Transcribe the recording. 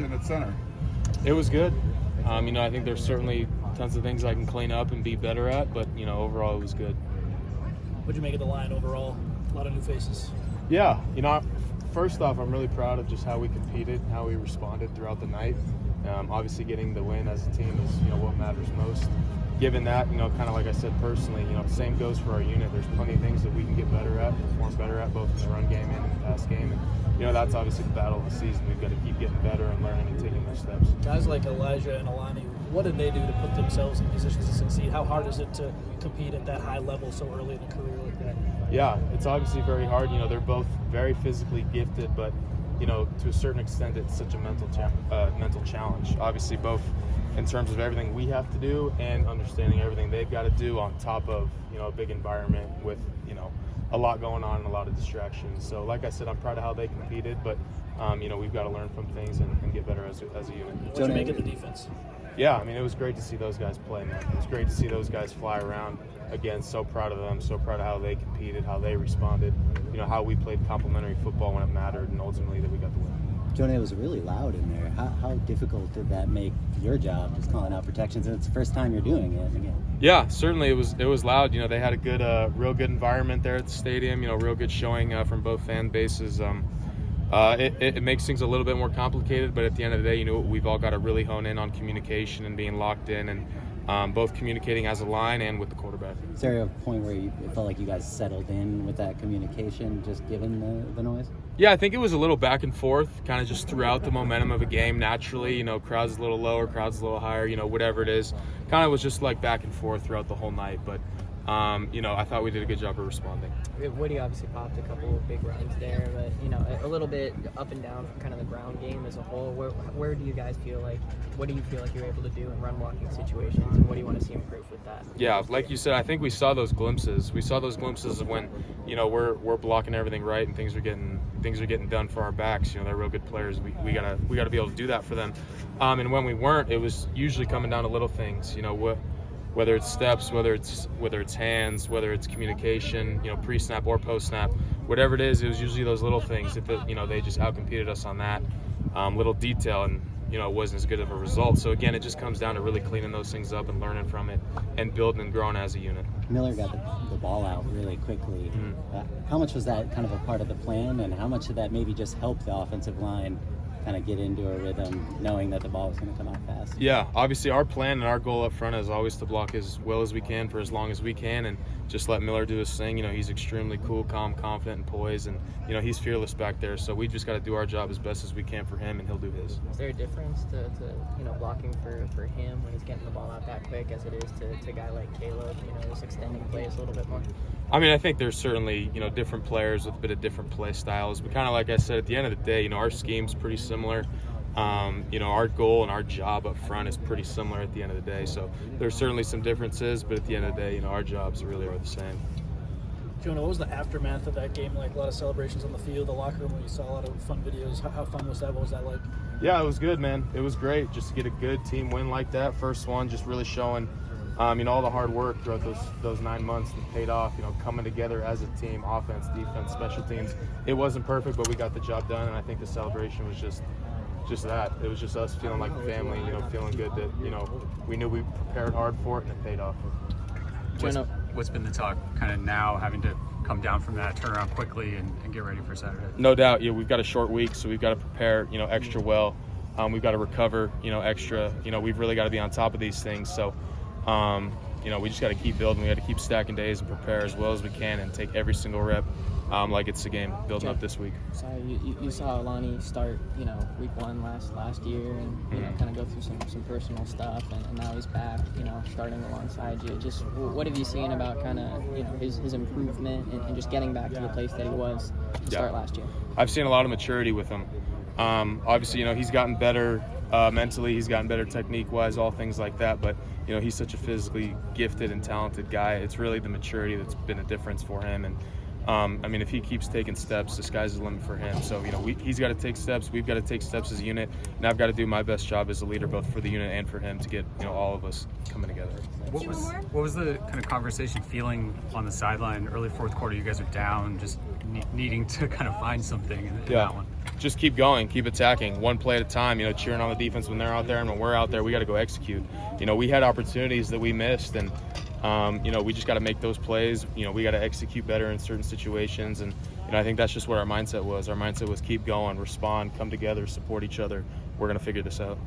competition at center? It was good. I think there's certainly tons of things I can clean up and be better at, but, overall it was good. What'd you make of the line overall? A lot of new faces. Yeah, first off, I'm really proud of just how we competed, how we responded throughout the night. Obviously getting the win as a team is, what matters most. Given that, kind of like I said personally, the same goes for our unit. There's plenty of things that we can get better at, perform better at, both in the run game and in the pass game. And, that's obviously the battle of the season. We've got to keep getting better and learning and taking those steps. Guys like Elijah and Alani, what did they do to put themselves in positions to succeed? How hard is it to compete at that high level so early in a career like that? Yeah, it's obviously very hard. They're both very physically gifted, but, to a certain extent, it's such a mental challenge. Obviously, both in terms of everything we have to do and understanding everything they've got to do on top of, a big environment with, a lot going on and a lot of distractions. So like I said, I'm proud of how they competed, but, we've got to learn from things and get better as a unit. What did you make of the defense? Yeah, it was great to see those guys play, man. It was great to see those guys fly around. Again, so proud of them, so proud of how they competed, how they responded, how we played complementary football when it mattered, and ultimately that we got the win. Jonah, it was really loud in there. How difficult did that make your job, just calling out protections? And it's the first time you're doing it again. Yeah, certainly it was loud. They had a good, real good environment there at the stadium. Real good showing from both fan bases. It makes things a little bit more complicated, but at the end of the day, we've all got to really hone in on communication and being locked in, and both communicating as a line and with the quarterback. Is there a point where it felt like you guys settled in with that communication, just given the noise? Yeah, I think it was a little back and forth, kind of just throughout the momentum of a game. Naturally, crowd's a little lower, crowd's a little higher, whatever it is. Kind of was just like back and forth throughout the whole night, but I thought we did a good job of responding. Woody obviously popped a couple of big runs there, but a little bit up and down from kind of the ground game as a whole. Where do you guys feel like? What do you feel like you're able to do in run blocking situations, and what do you want to see improve with that? Yeah, like you said, I think we saw those glimpses. We saw those glimpses of when we're blocking everything right and things are getting done for our backs. They're real good players. We gotta be able to do that for them. And when we weren't, it was usually coming down to little things. Whether it's steps, whether it's hands, whether it's communication, pre-snap or post-snap, whatever it is, it was usually those little things that they just outcompeted us on that little detail, and it wasn't as good of a result. So again, it just comes down to really cleaning those things up and learning from it and building and growing as a unit. Miller got the ball out really quickly. How much was that kind of a part of the plan, and how much did that maybe just help the offensive line kind of get into a rhythm, knowing that the ball was going to come out fast? Yeah, obviously our plan and our goal up front is always to block as well as we can for as long as we can, and just let Miller do his thing. He's extremely cool, calm, confident, and poised, and he's fearless back there. So we just got to do our job as best as we can for him, and he'll do his. Is there a difference to blocking for him when he's getting the ball out that quick as it is to a guy like Caleb, just extending plays a little bit more? I think there's certainly, different players with a bit of different play styles. But kind of like I said, at the end of the day, our scheme's pretty similar. Our goal and our job up front is pretty similar at the end of the day. So there's certainly some differences, but at the end of the day, our jobs really are the same. Jonah, what was the aftermath of that game like? A lot of celebrations on the field, the locker room, where you saw a lot of fun videos. How fun was that? What was that like? Yeah, it was good, man. It was great just to get a good team win like that. First one, just really showing all the hard work throughout those 9 months that paid off, coming together as a team, offense, defense, special teams. It wasn't perfect, but we got the job done, and I think the celebration was just that. It was just us feeling like a family, feeling good that, we knew we prepared hard for it, and it paid off. What's been the talk kind of now, having to come down from that, turn around quickly, and get ready for Saturday? No doubt. We've got a short week, so we've got to prepare, extra well. We've got to recover, extra. We've really got to be on top of these things. So, we just got to keep building. We got to keep stacking days and prepare as well as we can and take every single rep like it's a game, building up this week. So you saw Alani start, week one last year, and kind of go through some personal stuff, and now he's back, starting alongside you. Just what have you seen about kind of his improvement and just getting back to the place that he was to start last year? I've seen a lot of maturity with him. Obviously, he's gotten better mentally, he's gotten better technique-wise, all things like that. But he's such a physically gifted and talented guy. It's really the maturity that's been a difference for him. And if he keeps taking steps, the sky's the limit for him. So, he's got to take steps. We've got to take steps as a unit. And I've got to do my best job as a leader, both for the unit and for him, to get, all of us coming together. What was the kind of conversation feeling on the sideline? Early fourth quarter, you guys are down, just needing to kind of find something in that one. just keep going, keep attacking, one play at a time, cheering on the defense when they're out there, and when we're out there, we got to go execute. We had opportunities that we missed, and we just got to make those plays. We got to execute better in certain situations, and I think that's just what our mindset was. Our mindset was keep going, respond, come together, support each other. We're going to figure this out.